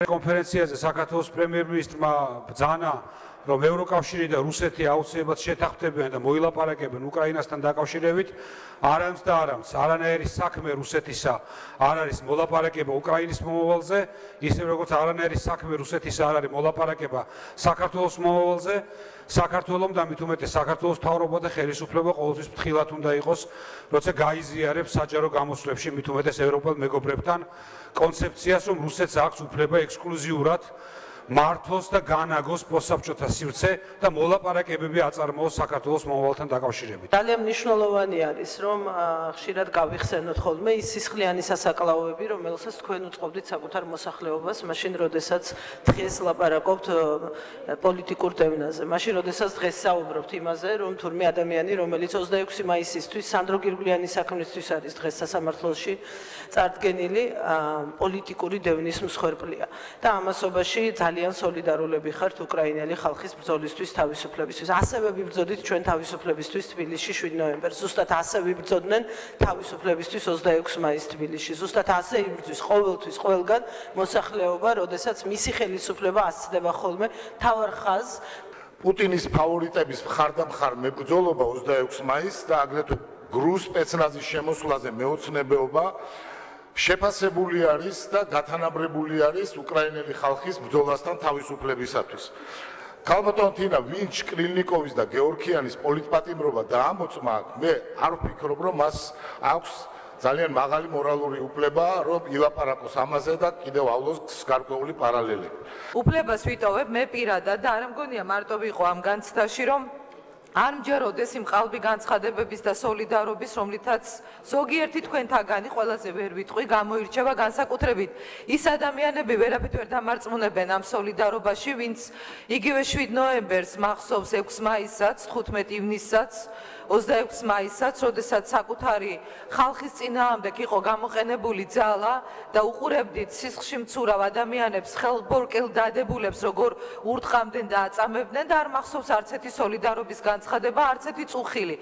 კონფერენციაზე საქართველოს პრემიერ-მინისტრმა ბრძანა, რომ ევროკავშირი და რუსეთი აუცილებლად შეთანხმდებიან და მოილაპარაკებენ უკრაინასთან დაკავშირებით, არამც არანაირი საქმე რუსეთისა არ არის მოლაპარაკება უკრაინის მომავალზე, ისე როგორც არანაირი საქმე რუსეთისა არ არის მოლაპარაკება საქართველოს მომავალზე. საქართველომ და მით უმეტეს საქართველოს მთავრობა და ხელისუფლება ყოველთვის ფრთხილად უნდა იყოს, როცა გაიზიარებს საჯარო გამოსვლებში მით უმეტეს ევროპელ მეგობრებთან კონცეფციას, რომ რუსეთს აქვს უფლება ექსკლუზიურად მართოს და განაგოს პოსტსაბჭოთა სივრცე და მოლაპარაკებები აწარმოოს საქართველოს მომავალთან დაკავშირებით. ძალიან მნიშვნელოვანი არის, რომ ხშირად გავიხსენოთ ხოლმე ის სისხლიანი სასაკლაოები, რომელსაც თქვენ უწყობდით საკუთარ მოსახლეობას, მაშინ, როდესაც დღეს ლაპარაკობთ პოლიტიკურ დევნაზე, მაშინ, როდესაც დღეს საუბრობთ იმაზე, რომ თურმე ადამიანი, რომელიც 26 მაისისთვის სანდრო გირგვლიანის საქმისთვის არის დღეს სასამართლოში წარდგენილი, პოლიტიკური დევნის მსხვერპლია და ამასობაში ძალიან სოლიდარულები ხართ უკრაინელი ხალხის ბრძოლისთვის, თავისუფლებისთვის. ასევე ვიბრძოდით ჩვენ თავისუფლებისთვის თბილისში 7 ნოემბერს. ზუსტად ასე ვიბრძოდნენ თავისუფლებისთვის 26 მაისს თბილისში. ზუსტად ასე იბრძვის ყოველთვის ყველგან მოსახლეობა, როდესაც მისი ხელისუფლება ასწდება ხოლმე მთავარ ხაზს. პუტინის ფავორიტების მხარდამხარ მებრძოლობა 26 მაისს და აგრეთვე გრუს სპეცნაზის შემოსვლაზე მეოცნებეობა შეფასებული არის და გათანაბრებული არის უკრაინელი ხალხის ბრძოლასთან თავისუფლებისათვის. ქალბატონ თინა ვინჩ კრილნიკოვის და გეორგიანის პოლიტპატიმრობა დაამოწმა, მე არ ვფიქრობ, რომ მას აქვს ძალიან მაღალი მორალური უფლება, რომ ილაპარაკოს ამაზე და კიდევავლოს გარკვეული პარალელები. უფლებას ვიტოვებ მე პირადად და არ მგონია მარტო ვიყო ამ განცდაში, რომ არ მჯეროდეს იმ ყალბი განცხადებების და სოლიდარობის, რომლითაც ზოგიერთი თქვენთაგანი ყველაზე ვერ ვიტყვი, გამოირჩევა განსაკუთრებით ის ადამიანები ვერაფრით ვერ დამარწმუნებენ ამ სოლიდარობაში, ვინც იგივე 7 ნოემბერს მახსოვს 6 მაისსაც, 15 ივნისსაც, 26 მაისსაც, როდესაც საკუთარი ხალხის წინააღმდეგ იყო გამოყენებული ძალა და უყურებდით სისხლში მცურავ ადამიანებს, ხელბორკილ დადებულებს, როგორ ურტყამდნენ და აწამებდნენ და არ მახსოვს არც ერთი სოლიდარობის განცხადება, არც ერთი წუხილი.